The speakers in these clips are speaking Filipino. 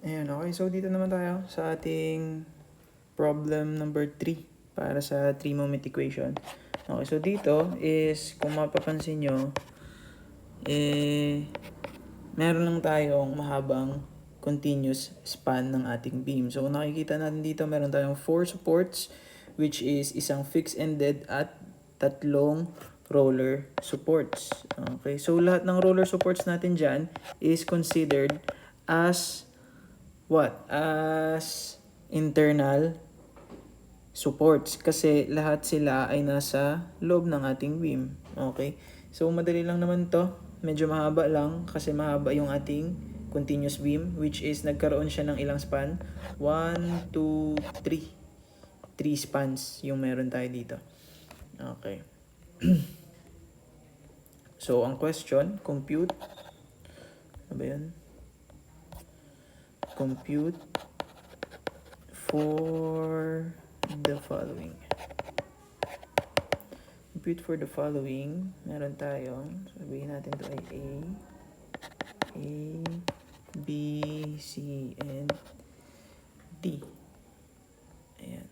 Ayan, okay. So, dito naman tayo sa ating problem number 3 para sa 3-moment equation. Okay, so dito is, kung mapapansin nyo, meron lang tayong mahabang continuous span ng ating beam. So, kung nakikita natin dito, meron tayong 4 supports, which is isang fixed-ended at 3 roller supports. Okay, so lahat ng roller supports natin dyan is considered as what? As internal supports kasi lahat sila ay nasa loob ng ating beam. Okay? So madali lang naman to. Medyo mahaba lang kasi mahaba yung ating continuous beam, which is nagkaroon siya ng ilang span? 1, 2, 3. 3 spans yung meron tayo dito. Okay. So ang question, compute. Ano ba yun? Compute for the following. Compute for the following. Meron tayong, sabihin natin ito ay A, B, C, and D. Ayan.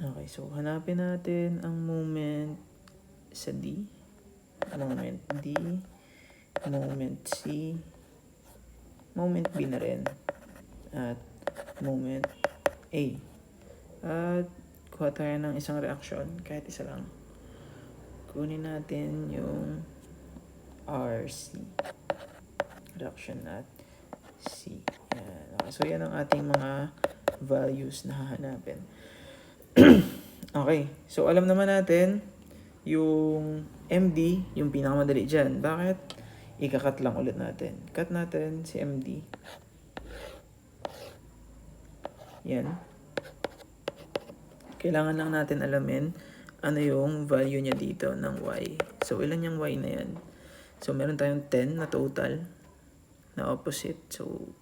Okay, so hanapin natin ang moment sa D. Moment D, moment C, moment B na rin, at moment A. At kuha tayo ng isang reaction, kahit isa lang. Kunin natin yung RC. Reaction at C. Yan. Okay, so yan ang ating mga values na hahanapin. Okay, so alam naman natin yung MD, yung pinakamadali dyan. Bakit? Ika-cut lang ulit natin. Cut natin si MD. Yan. Kailangan lang natin alamin ano yung value niya dito ng Y. So, ilan yung Y na yan? So, meron tayong 10 na total na opposite. So,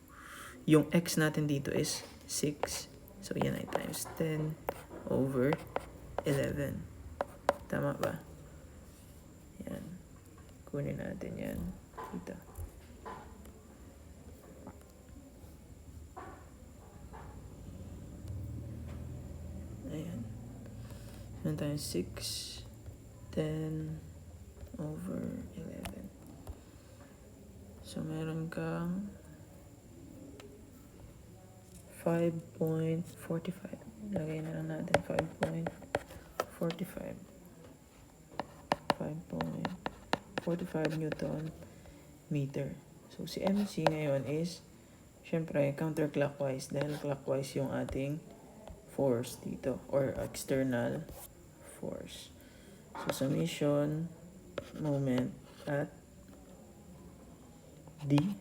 yung X natin dito is 6. So, yan ay times 10 over 11. Tama ba? Yan. Kunin natin yan. Dito. Ayan. Meron tayong 6, 10 over 11. So, meron kang 5.45. Lagay na lang natin 5.45. 5.45 Newton meter. So, si MC ngayon is, syempre, counterclockwise dahil clockwise yung ating force dito or external force. So, summation moment at D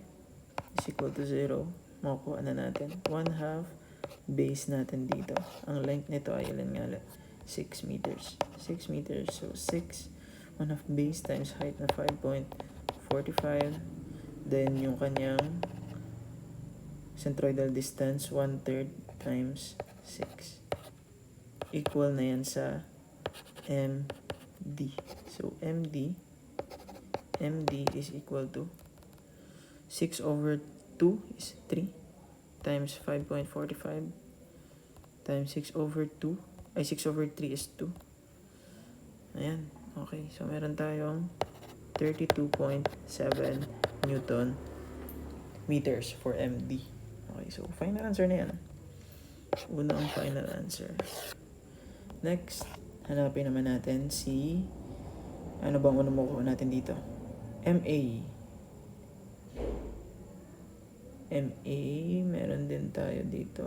is equal to 0. Makukuha na natin 1/2 base natin dito. Ang length nito ay ilan nga? 6 meters. 6 meters. So, 6 1/2 base times height na 5.45. Then, yung kanyang centroidal distance, 1/3 times 6. Equal na yan sa MD. So, MD is equal to 6 over 2 is 3 times 5.45 times 6 over 2 ay 6 over 3 is 2. Ayan. Okay. So, meron tayong 32.7 Newton meters for MD. Okay. So, final answer na yan. Una ang final answer. Next, hanapin naman natin si ano bang unang makuha natin dito? MA. Meron din tayo dito.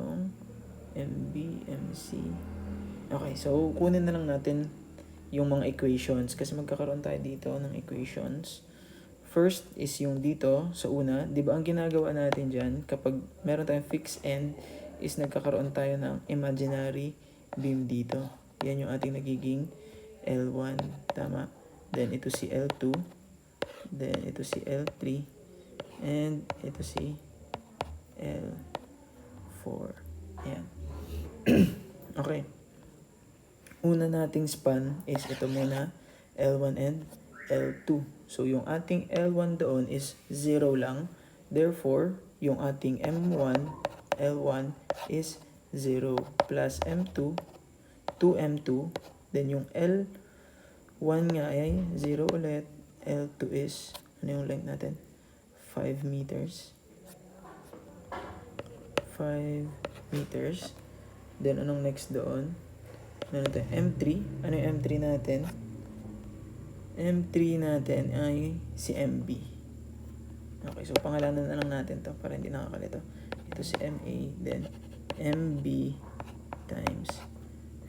MB, MC. Okay, so kunin na lang natin yung mga equations kasi magkakaroon tayo dito ng equations. First is yung dito sa una. Di ba ang ginagawa natin dyan kapag meron tayong fixed end is nagkakaroon tayo ng imaginary beam dito. Yan yung ating nagiging L1. Tama. Then ito si L2. Then ito si L3. And ito si L4. Ayan. Okay. Una nating span is ito muna, L1 and L2. So, yung ating L1 doon is 0 lang. Therefore, yung ating M1, L1 is 0 plus M2, 2M2. Then yung L1 nga ay 0 ulit. L2 is, ano yung length natin? 5 meters. 5 meters. Then, anong next doon? Ano natin? M3. Ano yung M3 natin? M3 natin ay si MB. Okay, so pangalanan na lang natin to para hindi nakakalito. Ito si MA, then MB times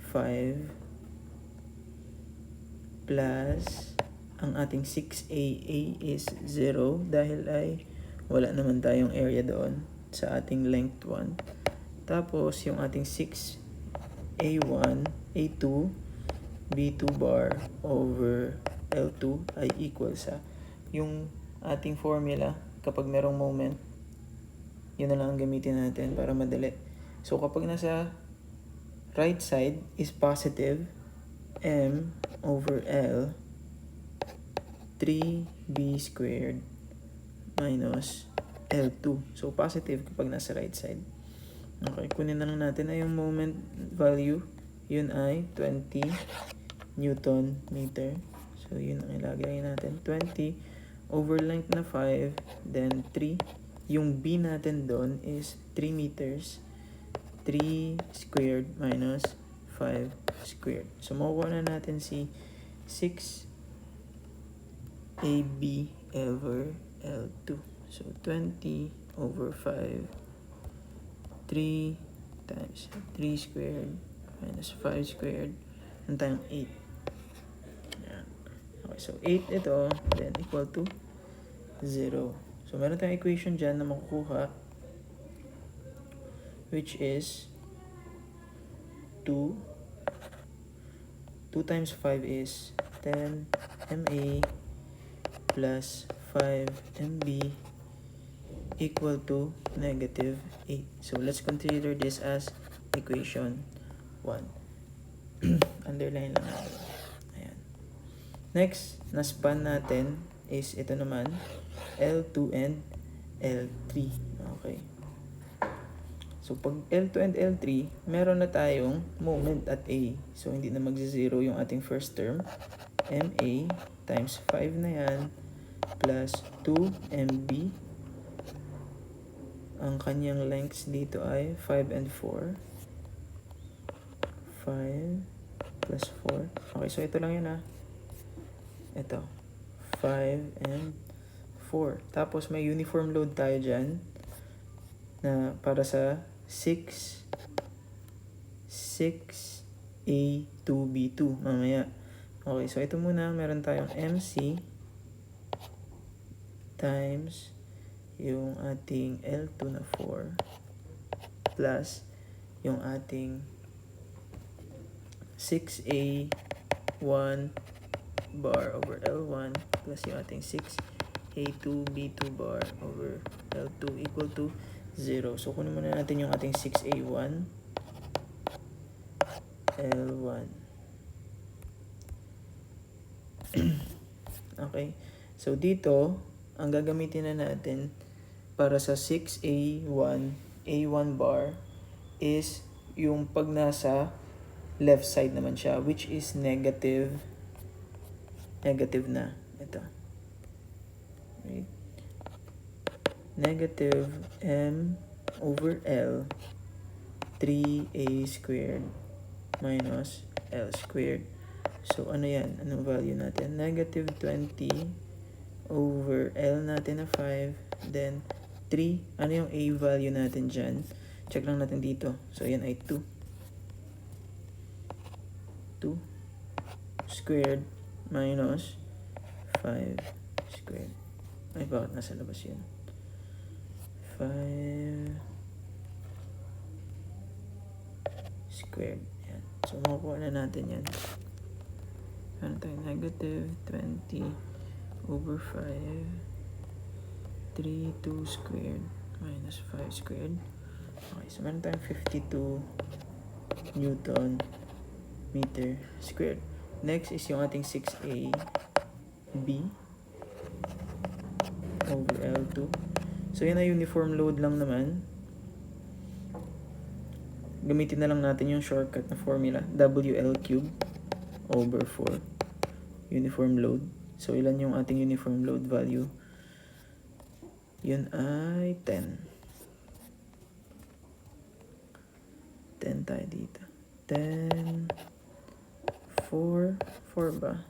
5 plus ang ating 6AA is 0 dahil ay wala naman tayong area doon sa ating length 1. Tapos yung ating 6A1, A2, B2 bar over L2 ay equal sa yung ating formula kapag merong moment. Yun na lang ang gamitin natin para madali. So kapag nasa right side is positive, M over L 3B squared minus L2. So positive kapag nasa right side. Okay, kunin na lang natin ay yung moment value. Yun ay 20 Newton meter. So yun ang ilagay natin. 20 over length na 5, then 3. Yung B natin doon is 3 meters. 3 squared minus 5 squared. So makukuha na natin si 6 AB over L2. So 20 over 5. 3 times 3 squared minus 5 squared. Ang tayong 8. Yan. Okay, so 8 ito, then equal to 0. So meron tayong equation dyan na makukuha, which is 2. 2 times 5 is 10 MA plus 5 MB equal to negative 8. So let's consider this as equation 1. Underline lang natin. Ayan. Next, na-span natin is ito naman, L2 and L3. Okay. So pag L2 and L3, meron na tayong moment at A. So hindi na magzi-zero yung ating first term. MA times 5 na yan plus 2MB. Ang kanyang lengths dito ay 5 and 4. 5 plus 4. Okay, so ito lang yun Ito. 5 and 4. Tapos may uniform load tayo dyan na para sa 6A2B2 mamaya. Okay, so ito muna, meron tayong MC times yung ating L2 na 4 plus yung ating 6A1 bar over L1 plus yung ating 6A2B2 bar over L2 equal to 0. So kunin muna natin yung ating 6A1 L1. Okay. So dito, ang gagamitin na natin para sa 6A1 A1 bar is yung pag nasa left side naman siya, which is negative na. Ito. Right? Negative M over L 3A squared minus L squared. So, ano yan? Anong value natin? Negative 20 over L natin na 5. Then, 3. Ano yung A value natin dyan? Check lang natin dito. So, yan ay 2. 2 squared minus 5 squared. Ay, bakit nasa labas yun? 5 squared. Yan. So, makukuha na natin yan. Ano tayo? Negative 20 over 5. 2 squared minus 5 squared. Okay, so meron tayong 52 Newton meter squared. Next is yung ating 6A B over L2. So yan ay uniform load lang naman. Gamitin na lang natin yung shortcut na formula, WL cube over 4 uniform load. So ilan yung ating uniform load value? Yun ay 10. 10 tayo dito. 10, 4 ba?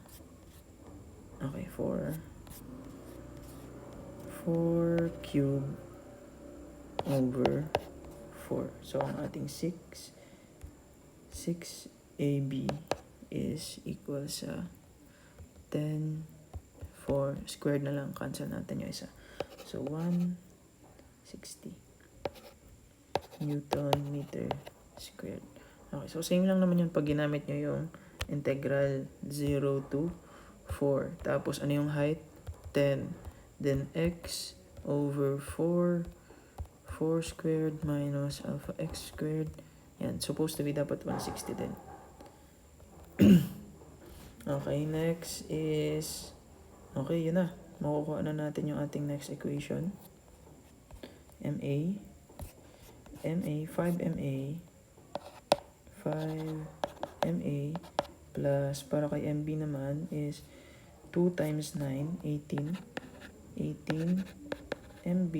Okay, 4 cube over 4. So ang ating 6AB is equal sa 10, 4 squared na lang. Cancel natin yung isa. So 160 Newton meter squared. Okay, so same lang naman yun pag ginamit nyo yung integral 0 to 4. Tapos ano yung height? 10. Then x over 4 squared minus alpha x squared. Yan, supposed to be dapat 160 din. Okay, next is, okay, yun na. Makukuha na natin yung ating next equation. MA 5MA plus, para kay MB naman is 2 times 9, 18 MB.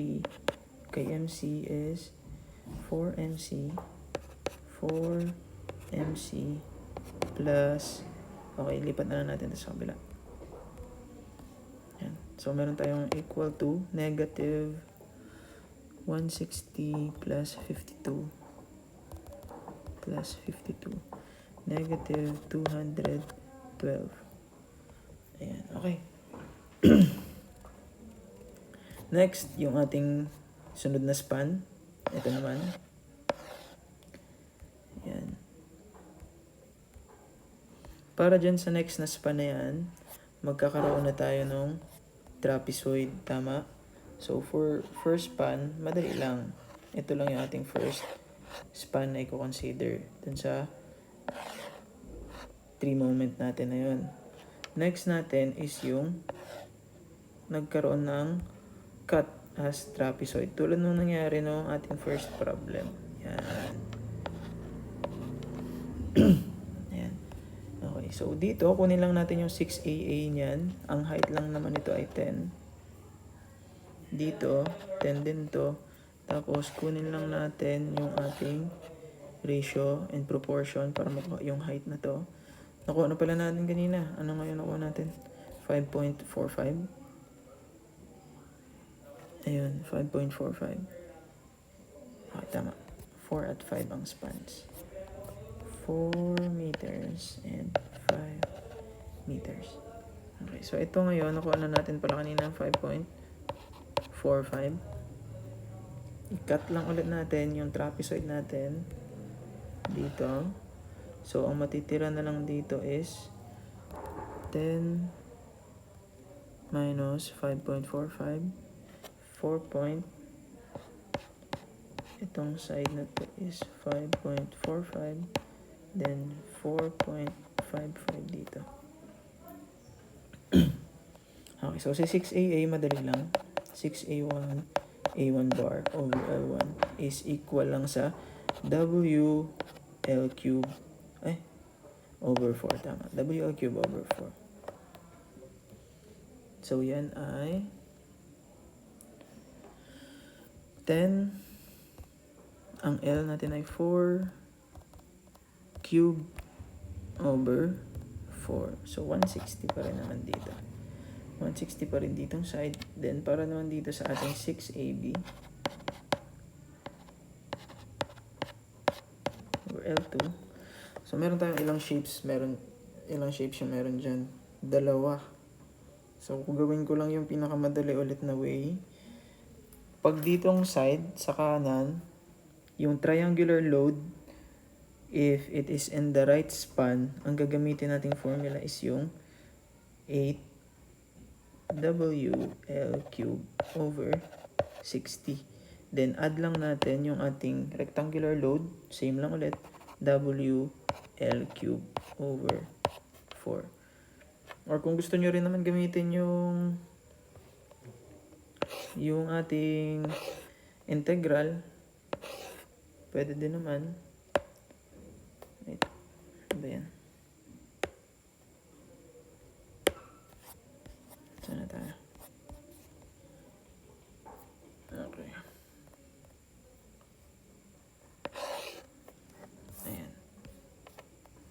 Kay MC is 4MC plus, okay, lipat na lang natin sa kabila. Yan. So meron tayong equal to negative 160 plus 52 negative 212. Ayan, okay. Next, yung ating sunod na span. Ito naman. Ayan. Para dyan sa next na span na yan, magkakaroon na tayo ng trapezoid, tama? So, for first span, madali lang. Ito lang yung ating first span na i-consider dun sa 3 moment natin na yun. Next natin is yung nagkaroon ng cut as trapezoid. Tulad nung nangyari no ating first problem. Yan. Yan. Okay, so dito, kunin lang natin yung 6AA niyan. Ang height lang naman ito ay 10. Dito, 10 din to. Tapos, kunin lang natin yung ating ratio and proportion para makuha yung height na to. Nakuha na pala natin kanina. Ano ngayon nakuha natin? 5.45. Ayun, 5.45. Okay, tama. 4 at 5 ang spans. 4 meters and 5 meters. Okay, so ito ngayon, nakuha na natin pala kanina 5.45. I-cut lang ulit natin yung trapezoid natin dito. So, ang matitira na lang dito is 10 minus 5.45. 4 itong side na to is 5.45. Then, 4.55 dito. Okay, so si 6AA, madali lang. 6A1, A1 bar over L1 is equal lang sa WL cube, over 4, tama. WL cube over 4. So, yan ay 10. Ang L natin ay 4 cube over 4. So, 160 pa rin naman dito. 160 pa rin ditong side. Then, para naman dito sa ating 6AB over L2. So, meron tayong ilang shapes. Ilang shapes yung meron dyan. 2. So, kung gawin ko lang yung pinakamadali ulit na way. Pag ditong side, sa kanan, yung triangular load, if it is in the right span, ang gagamitin nating formula is yung 8WL cube over 60. Then, add lang natin yung ating rectangular load. Same lang ulit. WL cube over 4. Or kung gusto nyo rin naman gamitin yung yung ating integral, pwede din naman. Wait, ano ba yan? Saan na tayo? Okay. Ayan.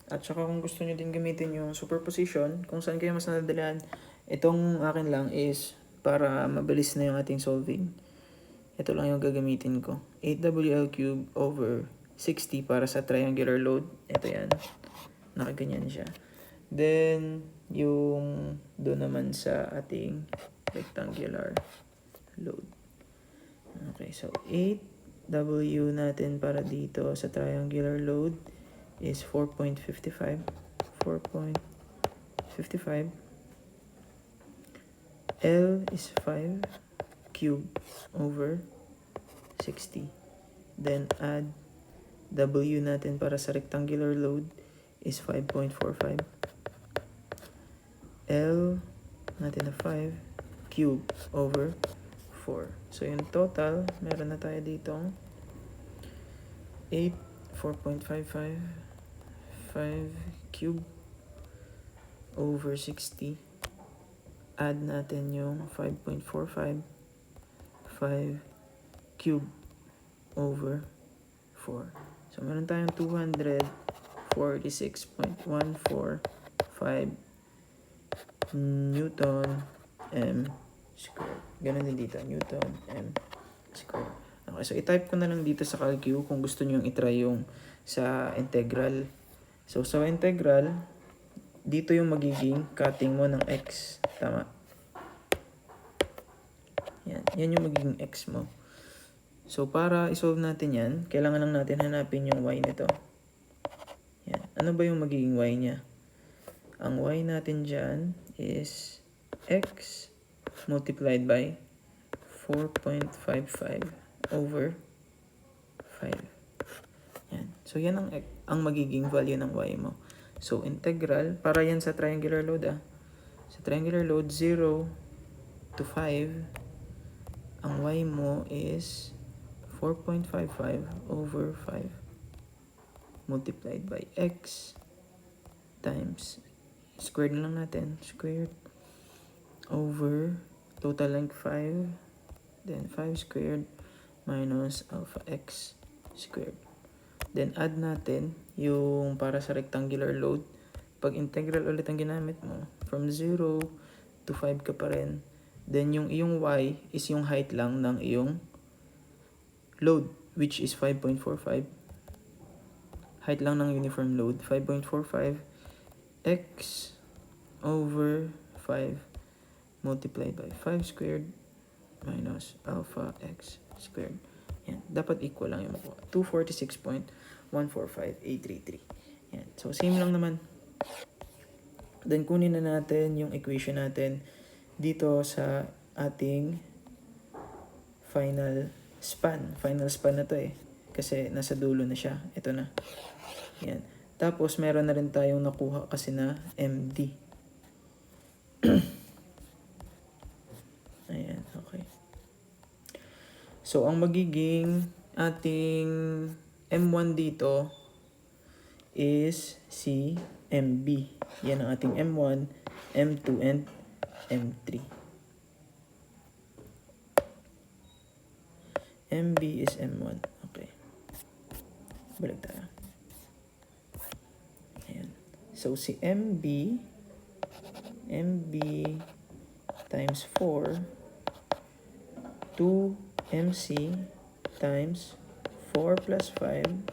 At saka kung gusto nyo din gamitin yung superposition, kung saan kayo mas nadadalian, itong akin lang is para mabilis na yung ating solving. Ito lang yung gagamitin ko. 8WL cube over 60 para sa triangular load. Ito yan. Nakaganyan siya. Then, yung doon naman sa ating rectangular load. Okay, so 8W natin para dito sa triangular load is 4.55. 4.55. L is 5 cube over 60. Then add W natin para sa rectangular load is 5.45. L natin na 5 cube over 4. So yung total, meron na tayo ditong 8, 4.55, 5 cube over 60. Add natin yung 5.45, 5 cube over 4. So meron tayong 246.145 Newton M squared. Ganun din dito, Newton M squared. Okay, so i-type ko na lang dito sa calcu kung gusto nyo i-try yung sa integral. So sa integral, dito yung magiging cutting mo ng x. Tama. Yan yung magiging x mo. So para isolve natin yan, kailangan lang natin hanapin yung y nito. Yan. Ano ba yung magiging y niya? Ang y natin dyan is x multiplied by 4.55 over 5. Yan. So yan ang magiging value ng y mo. So integral, para yan sa triangular load Sa triangular load 0 to 5, ang y mo is 4.55 over 5 multiplied by x times squared na lang natin, squared over total length 5, then 5 squared minus alpha x squared. Then add natin yung para sa rectangular load. Pag integral ulit ang ginamit mo, from 0 to 5 ka pa rin. Then yung iyong y is yung height lang ng iyong load, which is 5.45. Height lang ng uniform load, 5.45 x over 5 multiplied by 5 squared minus alpha x squared. Yan. Dapat equal lang yung makuha. 246.145833. Yan. So, same lang naman. Then, kunin na natin yung equation natin dito sa ating final span. Final span na to kasi nasa dulo na siya. Ito na. Yan. Tapos, meron na rin tayong nakuha kasi na MD. Ayan, okay. So, ang magiging ating M1 dito is si MB. Yan ang ating M1, M2, and M3. MB is M1. Okay. Balik tayo. Ayan. So, si MB times 4, 2MC times 4 plus 5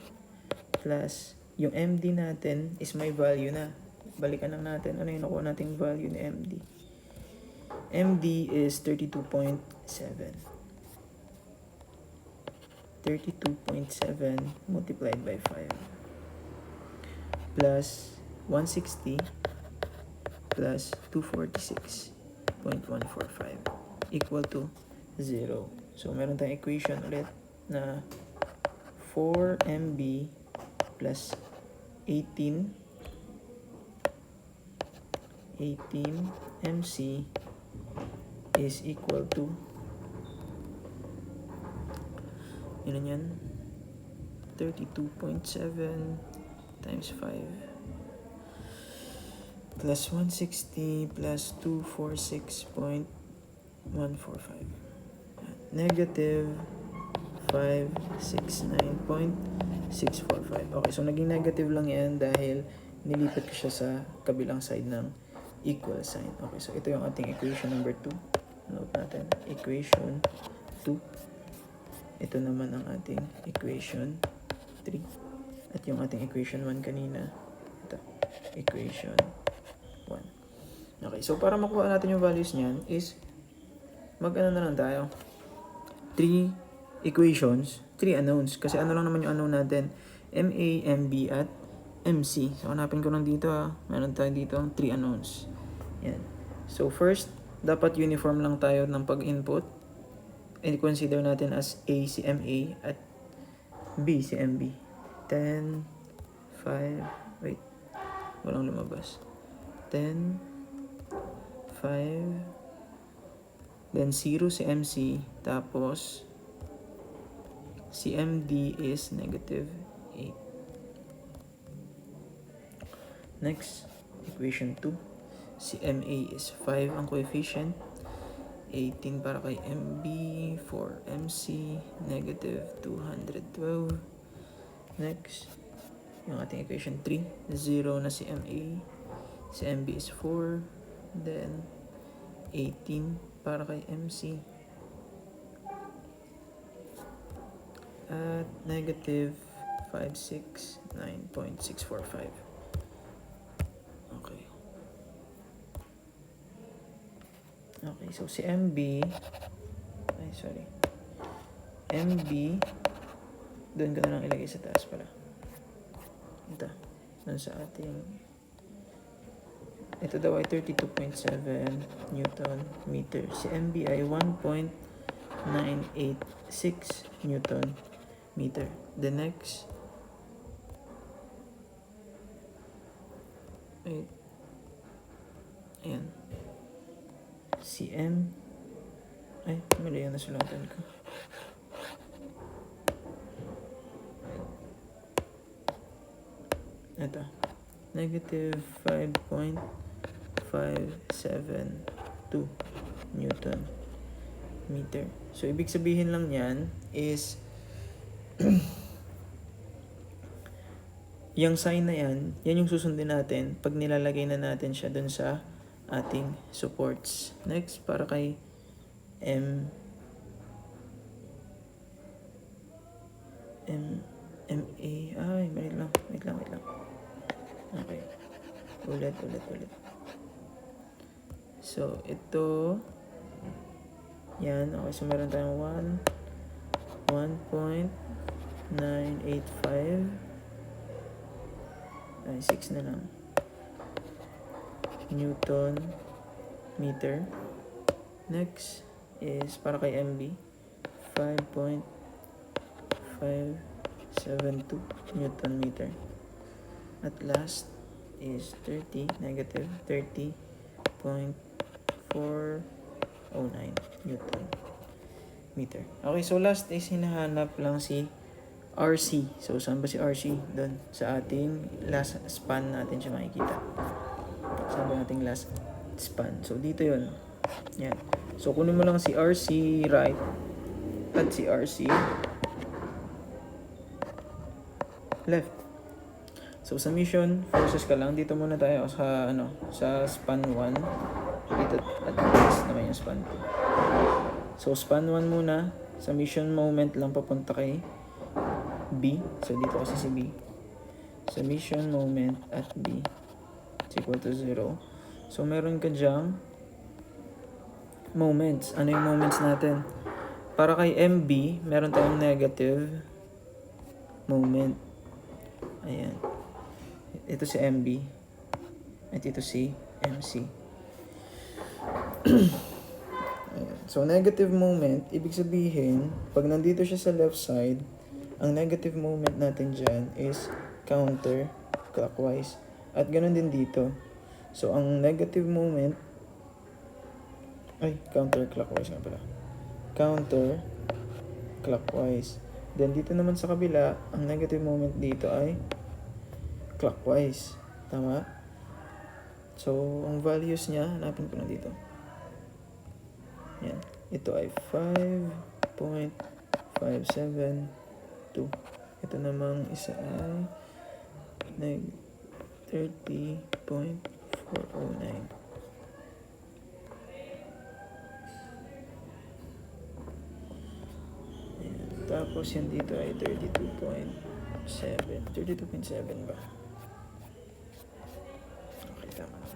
plus yung MD natin is may value na. Balikan lang natin. Ano yung nakuha nating value ni MD? MD is 32.7. 32.7 multiplied by 5 plus 160 plus 246.145 equal to 0. So, meron tayong equation ulit na 4MB plus 18MC is equal to Ilan yan? 32.7 times 5 plus 160 plus 246.145. Negative 569.645. Okay, so naging negative lang yan dahil nilipat ko siya sa kabilang side ng equal sign. Okay, so ito yung ating equation number 2. Note natin, equation 2. Ito naman ang ating equation 3. At yung ating equation 1 kanina, ito, equation 1. Okay, so para makuha natin yung values niyan is mag-ano na lang tayo. 3 equations, 3 unknowns. Kasi ano lang naman yung unknown natin, MA, MB, at MC. So, hanapin ko lang dito Meron tayo dito 3 unknowns. Yan. So, first, dapat uniform lang tayo ng pag-input. And consider natin as A si MA at B si MB. 10, 5, wait. Walang lumabas. 10, 5, then 0 si MC, tapos si MD is negative 8. Next, equation 2. Si MA is 5 ang coefficient. 18 para kay MB, for MC, negative 212. Next, yung ating equation 3. 0 na si MA. Si MB is 4. Then, 18 para kay MC. At negative 569.645. Okay. Okay, so si MB, MB, doon ka na lang ilagay sa taas pala. Ito, doon sa ating, ito daw ay 32.7 Newton meter. Si MB ay 1.986 Newton meter. The next, ayan, CM, mali yung nasulatan ko. Ito, negative 5.572 Newton meter. So, ibig sabihin lang yan is yung sign na yan yung susundin natin pag nilalagay na natin siya dun sa ating supports. Next, para kay MA, wait lang. Okay. Ulit. So, ito, yan. Okay, so meron tayong 1.985. 6 na lang. Newton meter. Next is para kay MB, 5.572 Newton meter. At last is negative 30.409 Newton meter. Okay, so last is hinahanap lang si RC. So, saan ba si RC? Doon sa ating last span natin siya makikita. Saan ba ating last span? So, dito yun. Yan. So, kunin mo lang si RC right at si RC left. So, summation forces ka lang. Dito muna tayo sa, sa span 1. Dito at least naman yung span 2. So, span 1 muna. Summation moment lang papunta kay B. So, dito kasi si B. Summation moment at B is equal to 0. So, meron ka dyang moments. Ano yung moments natin? Para kay MB, meron tayong negative moment. Ayan. Ito si MB. At ito si MC. Ayan. So, negative moment, ibig sabihin, pag nandito siya sa left side, ang negative moment natin dyan is counterclockwise. At ganoon din dito. So, ang negative moment, counterclockwise nga pala. Counterclockwise. Then dito naman sa kabila, ang negative moment dito ay clockwise. Tama? So, ang values niya, hanapin ko na dito. Yan. Ito ay 5.572. Ito namang isa ay 30.409. Tapos yan dito ay 32.7. 32.7 ba? Okay, tama na.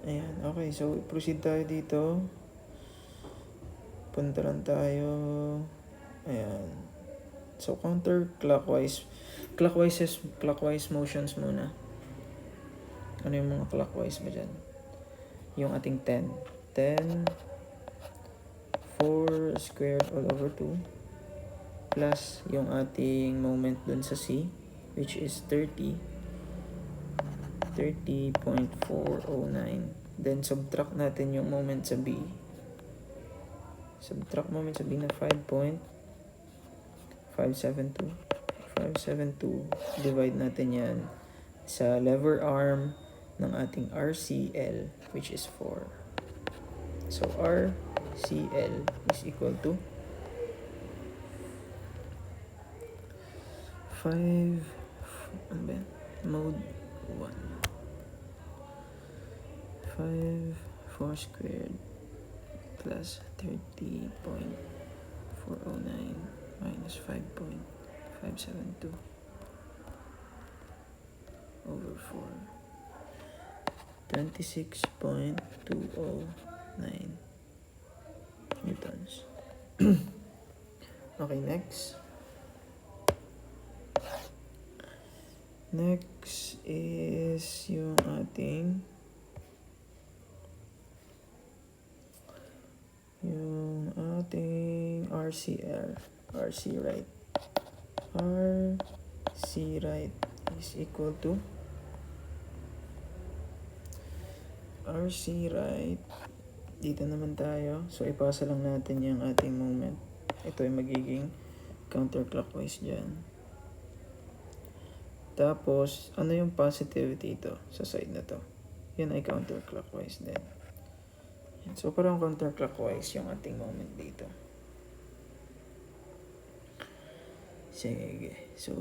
Ayan, okay. So, proceed tayo dito. Punta lang tayo. Ayan. So, counterclockwise. Clockwise motions muna. Ano yung mga clockwise ba dyan? Yung ating 10. 10, 4 squared all over 2 plus yung ating moment dun sa C, which is 30.409. Then subtract natin yung moment sa B. Subtract moment sa B na 5.572. 572, divide natin yan sa lever arm ng ating RCL, which is 4. So, RCL is equal to 5, mode 1. 4 squared plus 30.409 minus 5.572 over 4. 26.209 newtons. Okay, next. Next is yung ating RCR. RC right. RC right is equal to RC right. Dito naman tayo. So, ipasa lang natin yung ating moment. Ito ay magiging counterclockwise dyan. Tapos, ano yung positivity ito sa side na to? Yan ay counterclockwise din. So, parang counterclockwise yung ating moment dito. Sige. So,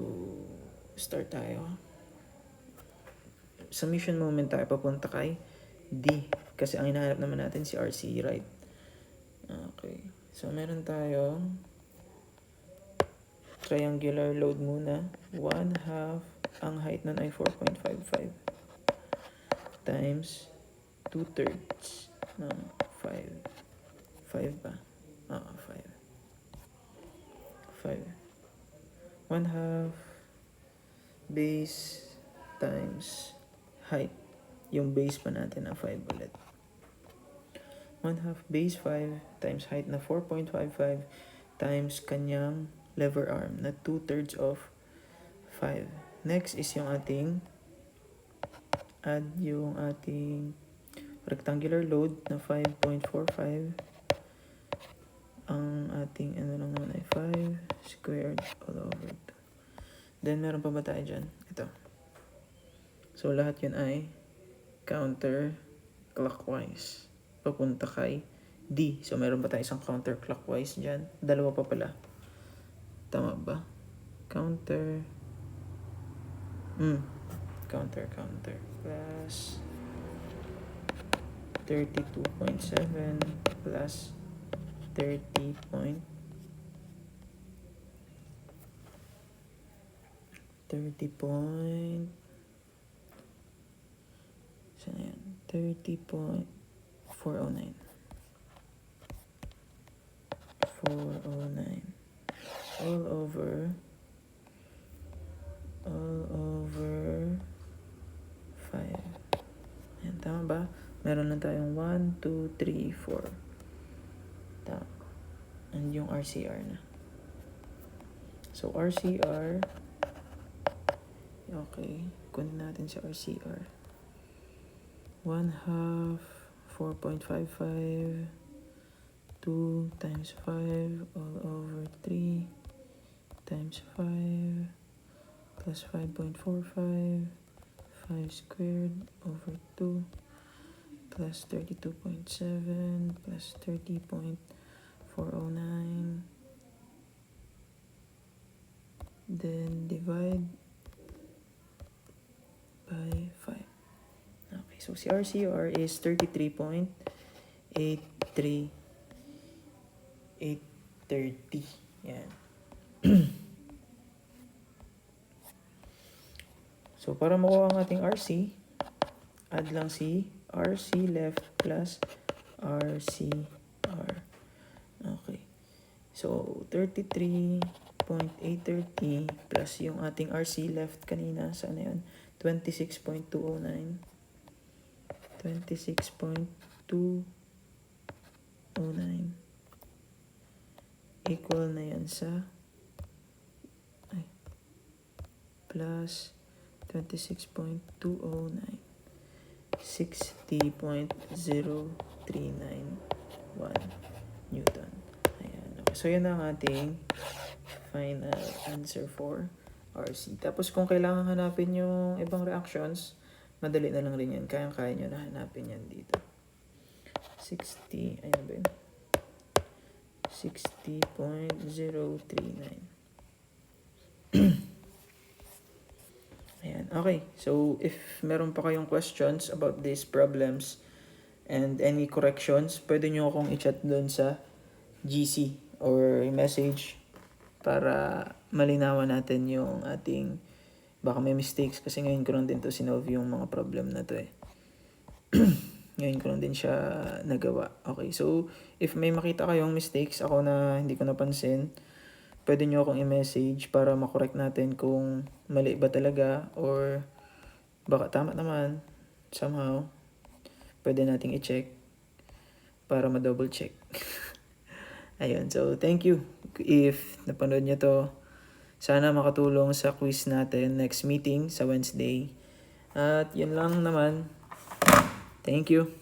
start tayo. Summation moment tayo papunta kay D. Kasi ang hinahanap naman natin si RC, right? Okay. So, meron tayong triangular load muna. 1/2. Ang height nun ay 4.55 times 2/3 ng 5. 5 ba? 5. 5. 1/2 base times height. Yung base pa natin na 5 ulit. 1/2 base 5 times height na 4.55 times kanyang lever arm na 2/3 of 5. Next is yung ating add yung ating rectangular load na 5.45. Ang ating ano lang naman ay 5 squared all over 2. Then meron pa ba tayo dyan? Ito. So lahat yun ay counterclockwise papunta kay D. So meron ba tayo isang counterclockwise dyan? Dalawa pa pala. Tama ba? Counter plus 32.7 plus 30 point 30.409 all over 5. Ayan, tama ba? Meron na tayong 1, 2, 3, 4. Tama. And yung RCR na. So, RCR. Okay. Kunin natin sa RCR. 1/2, 4.55 2 times 5 all over 3 times 5 plus 5.45, 5 squared over 2 plus 32.7 plus 30.409, then divide by 5. Okay, so si RCR is 33.83830. Yan. So, para makuha ang ating RC, add lang si RC left plus RCR. Okay. So, 33.830 plus yung ating RC left kanina. Saan na yun? 26.209. 26.209 equal na yan sa plus 26.209 60.0391 Newton. Ayan. Okay. So, yan ang ating final answer for RC. Tapos, kung kailangan hanapin yung ibang reactions, madali na lang rin yan. Kaya nyo na hanapin yan dito. 60, ayun ba yun? 60.039. Ayan. Okay. So, if meron pa kayong questions about these problems and any corrections, pwede nyo akong i-chat doon sa GC or message para malinawan natin yung ating baka may mistakes kasi ngayon ko lang din to sinolve yung mga problem na to eh. Ngayon ko lang din siya nagawa. Okay, so if may makita kayong mistakes ako na hindi ko napansin, pwede nyo akong i-message para makorek natin kung mali ba talaga or baka tama naman somehow. Pwede nating i-check para ma-double check. Ayun, so thank you if napanood nyo to. Sana makatulong sa quiz natin next meeting sa Wednesday. At yun lang naman. Thank you.